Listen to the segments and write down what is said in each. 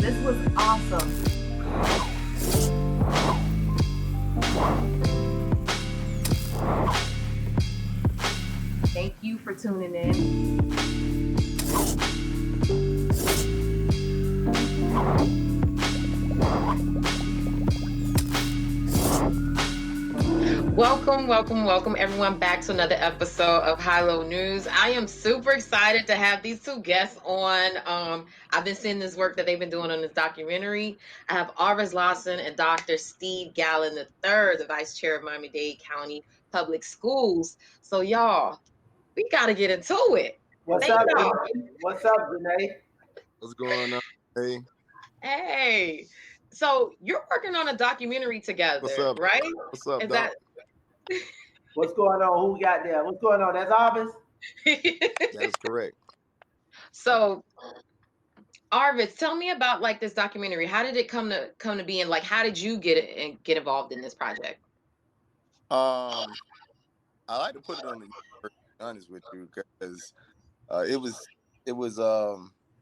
This was awesome. Thank you for tuning in. Welcome everyone back to another episode of High Low News. I am super excited to have these two guests on. I've been seeing this work that they've been doing on this documentary. I have Arvis Lawson and Dr. Steve Gallon III, the Vice Chair of Miami-Dade County Public Schools. So y'all, we got to get into it. What's up, Janae? What's going on? Hey. So you're working on a documentary together, What's up? right? What's up, Is Doc? What's going on? Who we got there? What's going on? That's Arvis? That is correct. So, Arvis, tell me about like this documentary. How did it come to be, and like how did you get involved in this project? I like to put it on the, to be honest with you, because it was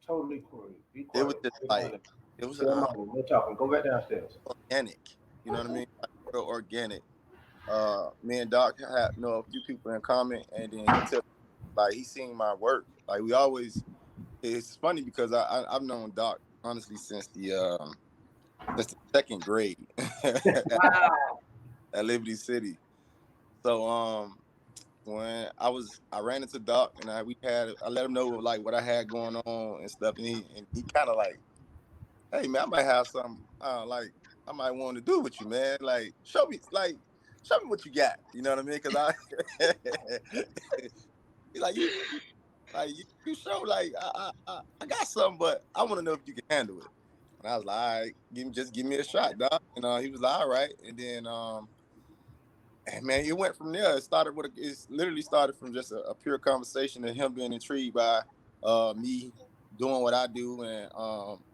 totally cool. It was just like it was we're talking. Go back downstairs. Organic. You know what I mean? Like, real organic. Me and Doc know a few people in common, and then he seen my work. Like we always, it's funny because I've known Doc honestly since the second grade at Liberty City. So when I ran into Doc and I let him know like what I had going on and stuff, and he kind of like, hey man, I might have something like I might want to do with you, man. Like show me what you got. You know what I mean? Because you show like I got something, but I want to know if you can handle it. And I was like, all right, give me a shot, Doc. And he was like, all right. And then and man, it went from there. It literally started from just a pure conversation and him being intrigued by me doing what I do and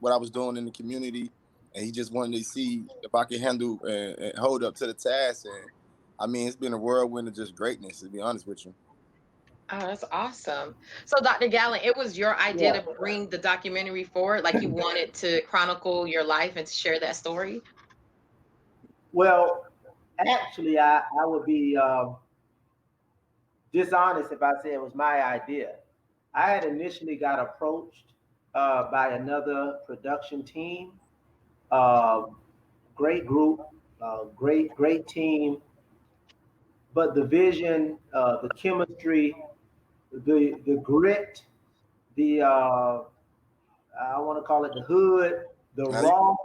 what I was doing in the community. And he just wanted to see if I could handle and hold up to the task. And I mean, it's been a whirlwind of just greatness, to be honest with you. Oh, that's awesome. So, Dr. Gallon, it was your idea to bring the documentary forward? Like you wanted to chronicle your life and to share that story? Well, actually, I would be dishonest if I say it was my idea. I had initially got approached by another production team. Great group, great team. But the vision, the chemistry, the grit, I want to call it the hood, the raw,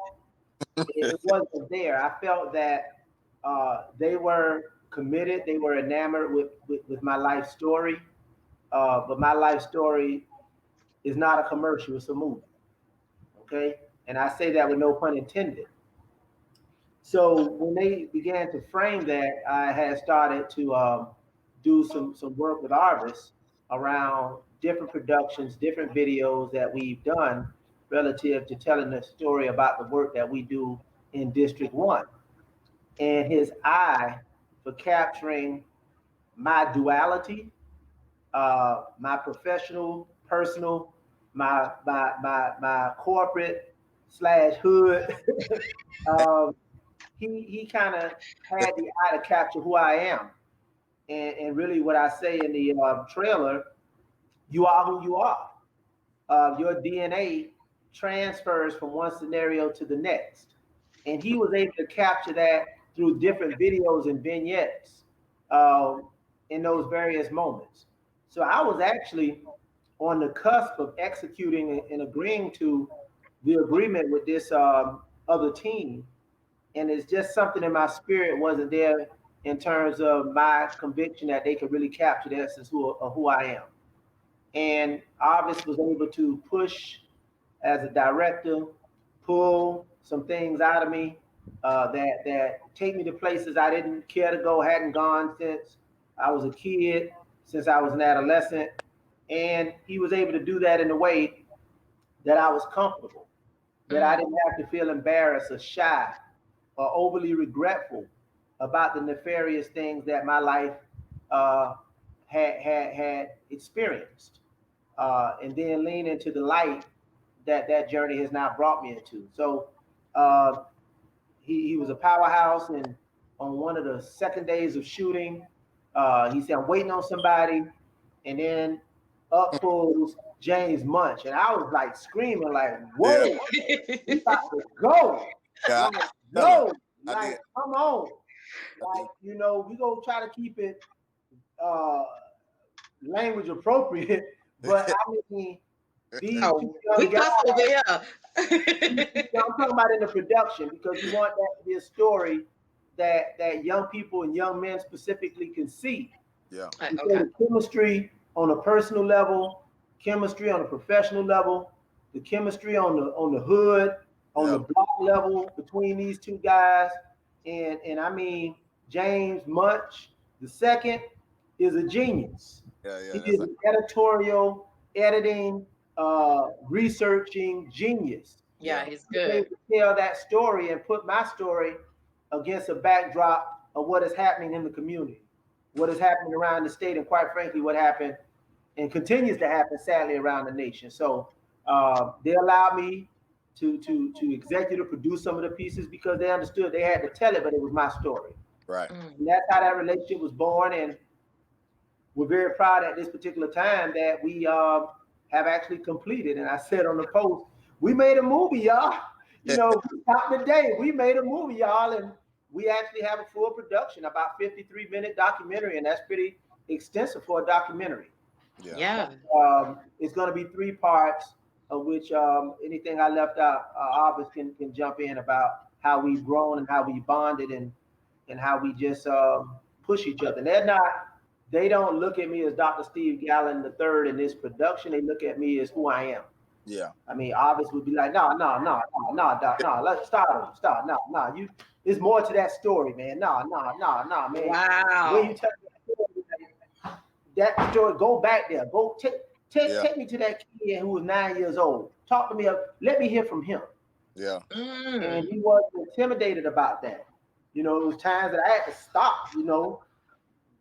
it wasn't there. I felt that they were committed, they were enamored with my life story, but my life story is not a commercial, it's a movie, okay? And I say that with no pun intended. So when they began to frame that, I had started to do some work with Arvis around different productions, different videos that we've done relative to telling the story about the work that we do in District 1. And his eye for capturing my duality, my professional, personal, my corporate / hood. He kind of had the eye to capture who I am. And really what I say in the trailer, you are who you are. Your DNA transfers from one scenario to the next. And he was able to capture that through different videos and vignettes in those various moments. So I was actually on the cusp of executing and agreeing to the agreement with this other team. And it's just something in my spirit wasn't there in terms of my conviction that they could really capture the essence of who I am. And Arvis was able to push as a director, pull some things out of me that take me to places I didn't care to go, hadn't gone since I was a kid, since I was an adolescent. And he was able to do that in a way that I was comfortable, that I didn't have to feel embarrassed or shy or overly regretful about the nefarious things that my life had experienced. And then lean into the light that journey has now brought me into. So uh, he was a powerhouse, and on one of the second days of shooting, he said, "I'm waiting on somebody," and then up pulls James Munch, and I was like screaming, like, "Whoa, Yeah. we about to go!" Yeah. Like, Tell him. no, I like, did. come on, I like, did. you know, we gonna try to keep it uh, language appropriate, but I mean, these two Oh, we young guys. cuss over here. I'm talking about in the production because we want that to be a story that young people and young men specifically can see. Yeah. We say Okay. the chemistry on a personal level, chemistry on a professional level, the chemistry on the hood, on Yeah. the block level between these two guys, and I mean James Munch the second is a genius. Yeah. He Yeah. is That's an editorial, editing, researching genius. Yeah, yeah. he's He's able good. to tell that story and put my story against a backdrop of what is happening in the community, what is happening around the state, and quite frankly, what happened and continues to happen sadly around the nation. So they allowed me to executive produce some of the pieces because they understood they had to tell it, but it was my story. Right. And that's how that relationship was born. And we're very proud at this particular time that we have actually completed. And I said on the post, we made a movie, y'all. You know, top of the day, we made a movie, y'all, and we actually have a full production, about 53-minute documentary, and that's pretty extensive for a documentary. Yeah. Yeah. It's going to be 3 parts, of which anything I left out, Arvis can jump in about how we've grown and how we bonded and how we just push each other. And they don't look at me as Dr. Steve Gallon III in this production. They look at me as who I am. Yeah. I mean, Arvis would be like, no, Doc, no, let's stop, no. There's more to that story, man. No, man. When you Wow. tell that story, that story, go back there. Go Yeah. take me to that kid who was 9 years old. Talk to me. Let me hear from him. Yeah. And Mm. he wasn't intimidated about that. You know, it was times that I had to stop, you know,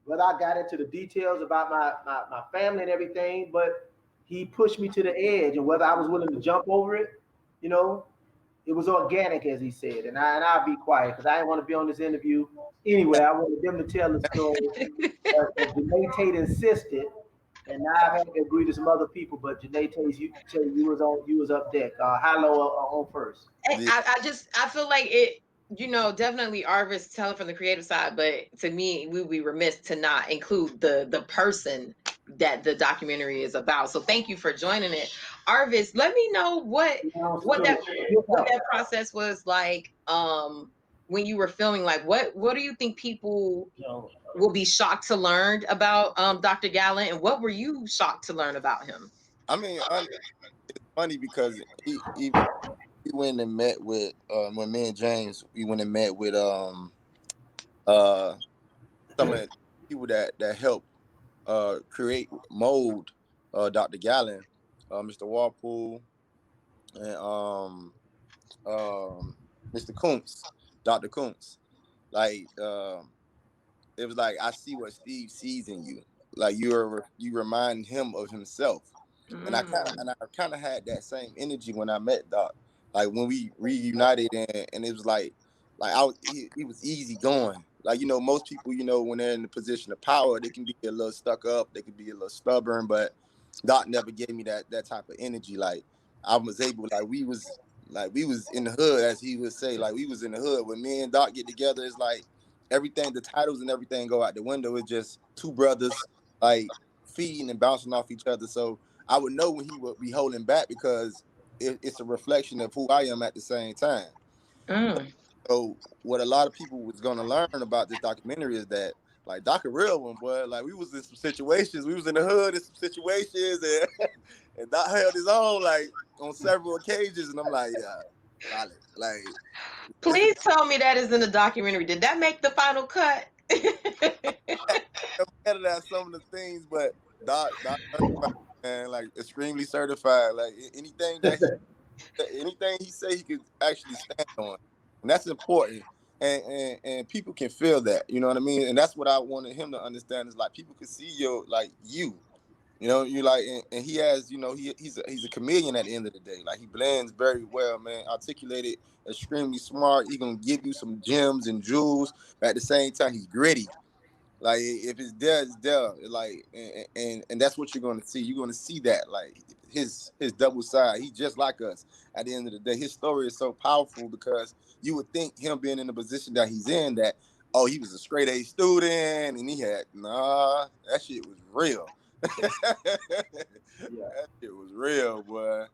whether I got into the details about my family and everything, but he pushed me to the edge, and whether I was willing to jump over it, you know, it was organic, as he said. And I'll be quiet because I didn't want to be on this interview anyway. I wanted them to tell the story. But Janae Tate insisted, and now I've had to agree to some other people. But Janae Tate, you was up deck. Hello on first. Yeah. I feel like it, definitely Arvis telling from the creative side, but to me, we would be remiss to not include the person that the documentary is about. So thank you for joining it. Arvis, let me know what You know, what that what so, that process was like when you were filming. Like what do you think people you know, will be shocked to learn about Dr. Gallant, and what were you shocked to learn about him? I mean, it's funny because we went and met with when me and James we went and met with uh some of the people that helped create mold Dr. Gallon, Mr. Walpole, and Mr. Kuntz, Dr. Kuntz. Like it was like I see what Steve sees in you. Like you remind him of himself. And Mm. I kind of had that same energy when I met Doc. Like when we reunited and it was like he was easy going. Like most people when they're in the position of power they can be a little stuck up, they can be a little stubborn, but Doc never gave me that type of energy. Like I was able we was in the hood, as he would say, like we was in the hood. When me and Doc get together, it's like everything, the titles and everything go out the window. It's just two brothers like feeding and bouncing off each other. So I would know when he would be holding back because it's a reflection of who I am at the same time. Mm. So what a lot of people was gonna learn about this documentary is that like Doc a real one, boy. Like we was in some situations, we was in the hood in some situations, and and Doc held his own like on several occasions, and I'm like, yeah, solid. Like it's Please tell me that is in the documentary. Did that make the final cut? better than some of the things, but Doc certified, man, like extremely certified. Like anything he say he could actually stand on, and that's important. And people can feel that, you know what I mean. And that's what I wanted him to understand is like people could see your like you, You know, you like, and he has, he's a comedian at the end of the day. Like, he blends very well, man. Articulated, extremely smart. He gonna give you some gems and jewels, but at the same time, he's gritty. Like, if it's there, it's there. Like, and that's what you're gonna see. You're gonna see that, like, his double side. He's just like us. At the end of the day, his story is so powerful because you would think him being in the position that he's in, that, oh, he was a straight A student and he had, that shit was real. That shit was real, boy.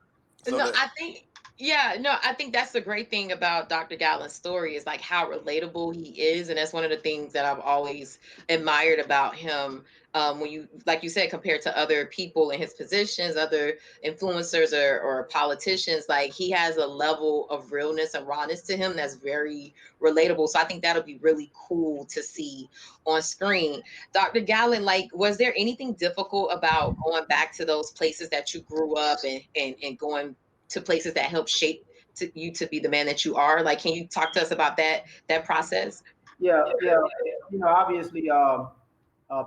So No, I think that's the great thing about Dr. Gallen's story is like how relatable he is, and that's one of the things that I've always admired about him. When you, like you said, compared to other people in his positions, other influencers or politicians, like he has a level of realness and rawness to him that's very relatable. So I think that'll be really cool to see on screen. Dr. Gallen, like, was there anything difficult about going back to those places that you grew up and going to places that help shape you to be the man that you are? Like, can you talk to us about that process? Yeah, yeah. Obviously,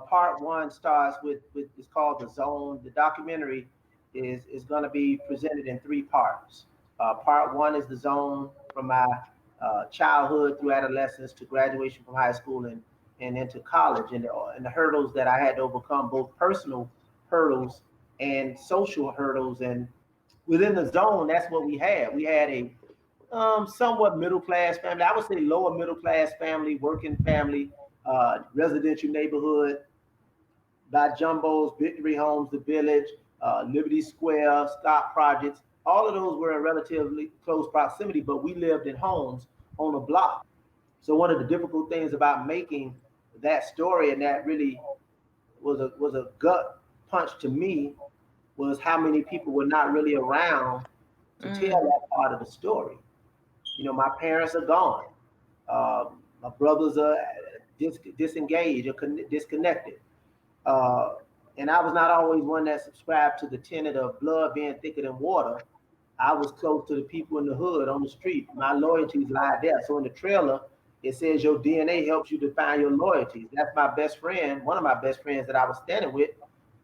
part one starts with it's called The Zone. The documentary is going to be presented in three parts. Part one is The Zone, from my childhood through adolescence to graduation from high school and into college, and the hurdles that I had to overcome, both personal hurdles and social hurdles. And within The Zone, that's what we had. We had a somewhat middle class family. I would say lower middle class family, working family, residential neighborhood by Jumbo's, Victory Homes, The Village, Liberty Square, Scott Projects. All of those were in relatively close proximity, but we lived in homes on a block. So one of the difficult things about making that story, and that really was a gut punch to me, was how many people were not really around to tell that part of the story. My parents are gone. My brothers are disengaged or disconnected. Uh, and I was not always one that subscribed to the tenet of blood being thicker than water. I was close to the people in the hood on the street. My loyalties lie there. So in the trailer, it says your DNA helps you define your loyalties. That's my best friend, one of my best friends that I was standing with.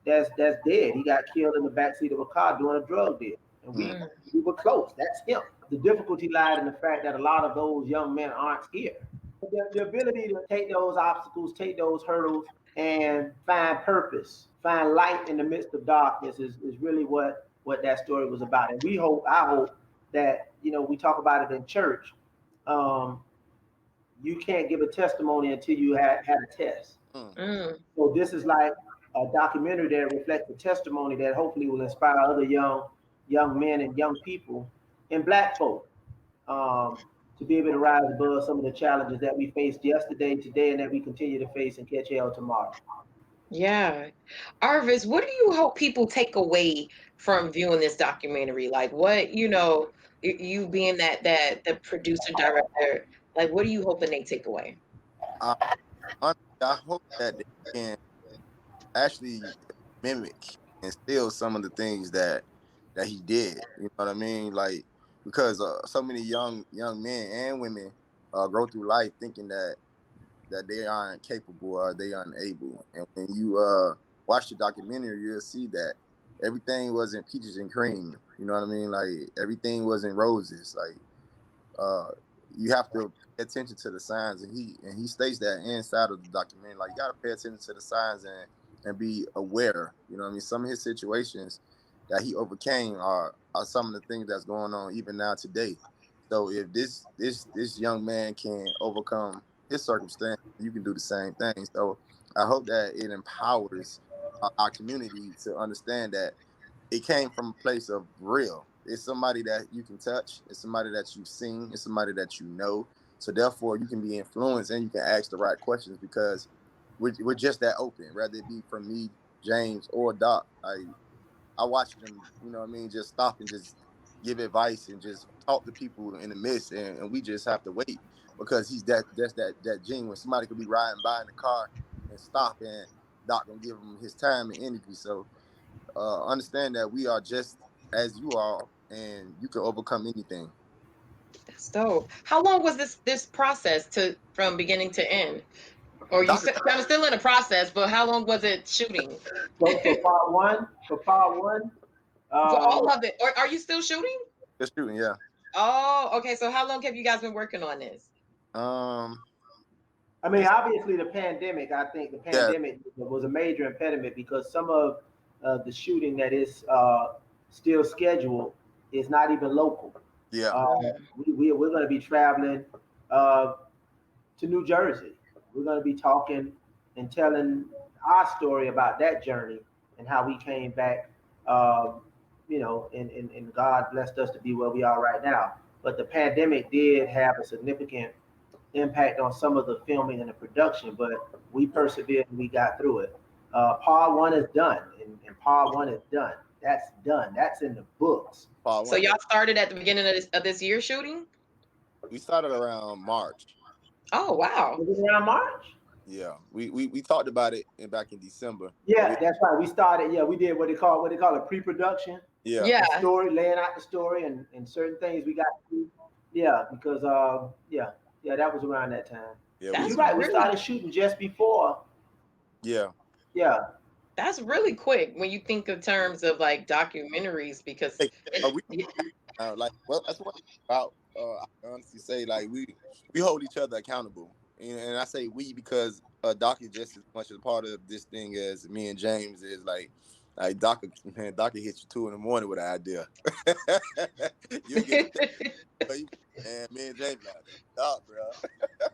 That's dead. He got killed in the backseat of a car doing a drug deal, and we were close. That's him. The difficulty lied in the fact that a lot of those young men aren't here. The ability to take those obstacles, take those hurdles, and find purpose, find light in the midst of darkness is really what that story was about. And I hope that, we talk about it in church. You can't give a testimony until you had a test. So this is like a documentary that reflects a testimony that hopefully will inspire other young men and young people and Black folk to be able to rise above some of the challenges that we faced yesterday, today, and that we continue to face and catch hell tomorrow. Yeah. Arvis, what do you hope people take away from viewing this documentary? Like, what, you being the producer director, like, what are you hoping they take away? I hope that they can actually mimic and steal some of the things that he did. You know what I mean? Like, because so many young men and women go through life thinking that they aren't capable or they unable. And when you watch the documentary, you'll see that everything wasn't peaches and cream. You know what I mean? Like, everything wasn't roses. Like, you have to pay attention to the signs, and he states that inside of the documentary. Like, you got to pay attention to the signs and be aware. You know what I mean? Some of his situations that he overcame are some of the things that's going on even now today. So if this young man can overcome his circumstance, you can do the same thing. So I hope that it empowers our community to understand that it came from a place of real. It's somebody that you can touch. It's somebody that you've seen. It's somebody that you know. So therefore, you can be influenced and you can ask the right questions because we're just that open. Whether it be from me, James, or Doc, I watch them. You know what I mean? Just stop and just give advice and just talk to people in the midst, and we just have to wait because he's that genuine. Somebody could be riding by in the car and stop, and Doc gonna give him his time and energy. So understand that we are just as you are, and you can overcome anything. That's dope. How long was this process from beginning to end? Or you Doctor, I'm still in the process, but how long was it shooting? For part one, For uh, all of it. Or are you still shooting? just shooting, yeah. Oh, okay. So how long have you guys been working on this? Um, I mean, obviously the pandemic. I think the yeah, pandemic was a major impediment because some of the shooting that is still scheduled is not even local. yeah, Uh, we're going to be traveling uh, to New Jersey. We're going to be talking and telling our story about that journey and how we came back, and God blessed us to be where we are right now. But the pandemic did have a significant impact on some of the filming and the production, but we persevered and we got through it. Part one is done, and part one is done. That's done. That's in the books. part So one. y'all started at the beginning of this year shooting? We started around March. Oh, wow. Was it around March? Yeah, we talked about it back in December. Yeah, that's right. We started. Yeah, we did what they call a pre-production. Yeah, Yeah. A story, laying out the story, and certain things we got to do. Yeah, because that was around that time. yeah, But we, you're That's right. We really started shooting just before. yeah. Yeah, that's really quick when you think of terms of like documentaries because Hey, we it, like well, that's what it's about. I honestly say like we hold each other accountable, and I say we because Doc is just as much a part of this thing as me and James is. Like Doc, man, Doc can hit you 2 a.m. with an idea. You get and me and James like Doc, bro.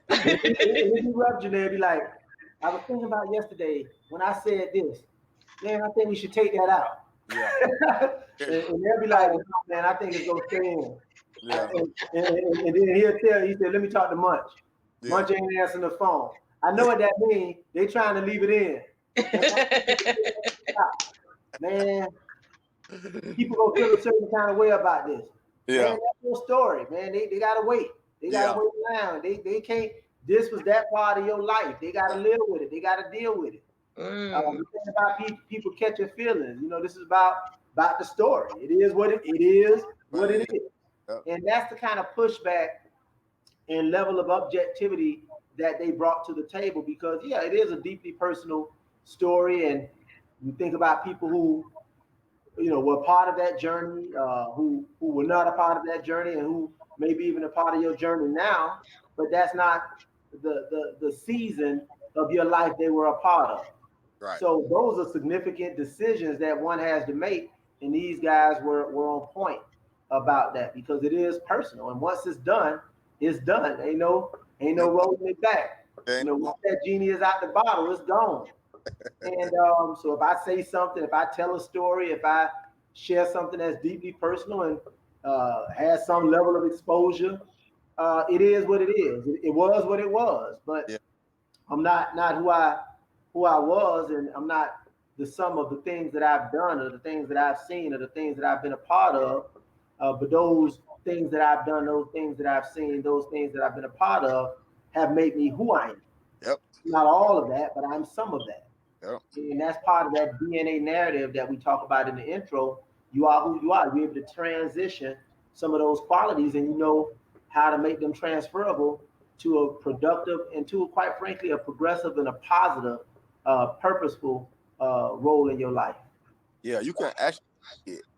it interrupt you there. Be like, I was thinking about yesterday when I said this. Man, I think we should take that out. Yeah, and they'll be like, no, man, I think it's gonna stay in. yeah, And then he said, let me talk to Munch. yeah. Munch ain't answering the phone. I know what that means. They trying to leave it in. Man, people gonna feel a certain kind of way about this. Man, Yeah, that's your story, man. They gotta wait. They gotta yeah. wait around. They can't. This was that part of your life. They gotta live with it. They gotta deal with it. Mm. This is about people catching feelings. This is about the story. It is what it is. What it is. Yep. And that's the kind of pushback and level of objectivity that they brought to the table because it is a deeply personal story. And you think about people who were part of that journey, who were not a part of that journey, and who maybe even a part of your journey now, but that's not the season of your life they were a part of. Right. So those are significant decisions that one has to make, and these guys were on point about that because it is personal. And once it's done, it's done. Ain't no rolling it back. Once that genie is out the bottle, it's gone. And so if I say something, if I tell a story, if I share something that's deeply personal and has some level of exposure, it is what it is. It was what it was. But Yeah. I'm not who I was, and I'm not the sum of the things that I've done or the things that I've seen or the things that I've been a part of. But those things that I've done, those things that I've seen, those things that I've been a part of have made me who I am. Yep. Not all of that, but I'm some of that. Yep. And that's part of that DNA narrative that we talk about in the intro. You are who you are. You're able to transition some of those qualities, and you know how to make them transferable to a productive and to, quite frankly, a progressive and a positive, purposeful role in your life. Yeah, you can actually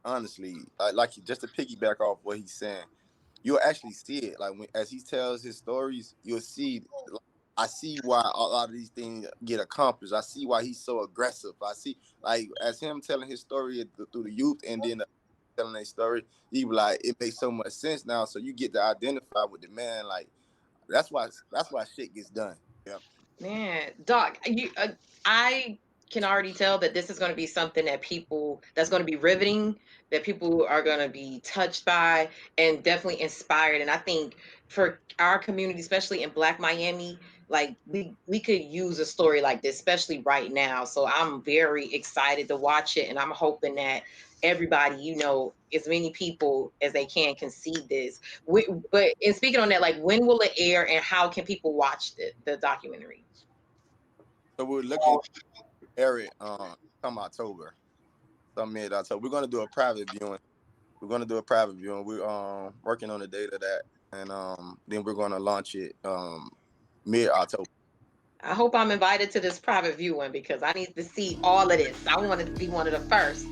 honestly, like just to piggyback off what he's saying, you'll actually see it. Like as he tells his stories, you'll see. I see why a lot of these things get accomplished. I see why he's so aggressive. I see, like, as him telling his story through the youth and then telling their story, he be like, it makes so much sense now. So you get to identify with the man. Like, that's why shit gets done. Yeah. Man, Doc, I can already tell that this is going to be something that's going to be riveting, that people are going to be touched by and definitely inspired. And I think for our community, especially in Black Miami, like we could use a story like this, especially right now. So I'm very excited to watch it, and I'm hoping that everybody, as many people as they can see this. But in speaking on that, like, when will it air and how can people watch the documentary? So we're looking to air it come October, some mid-October. We're gonna do a private viewing. We're working on the date of that, and then we're gonna launch it mid-October. I hope I'm invited to this private viewing because I need to see all of this. I wanted to be one of the first.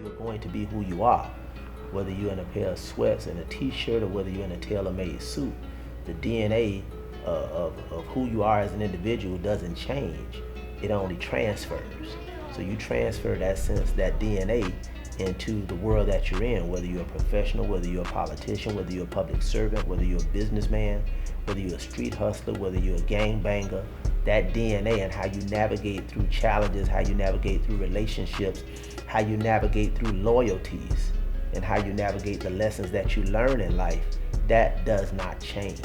You're going to be who you are, whether you're in a pair of sweats and a t-shirt or whether you're in a tailor-made suit. The DNA of who you are as an individual doesn't change. It only transfers. So you transfer that DNA into the world that you're in, whether you're a professional, whether you're a politician, whether you're a public servant, whether you're a businessman, whether you're a street hustler, whether you're a gangbanger. That DNA and how you navigate through challenges, how you navigate through relationships, how you navigate through loyalties, and how you navigate the lessons that you learn in life, that does not change.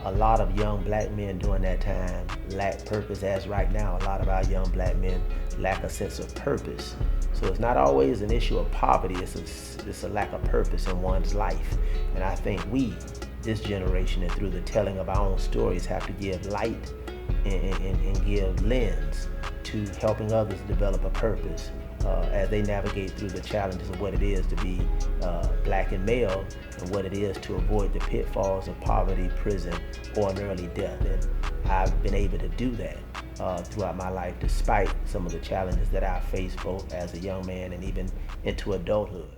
A lot of young black men during that time lack purpose, as right now a lot of our young black men lack a sense of purpose. So it's not always an issue of poverty, it's a lack of purpose in one's life. And I think we, this generation, and through the telling of our own stories, have to give light and give lens to helping others develop a purpose as they navigate through the challenges of what it is to be black and male, and what it is to avoid the pitfalls of poverty, prison, or an early death. And I've been able to do that throughout my life, despite some of the challenges that I faced both as a young man and even into adulthood.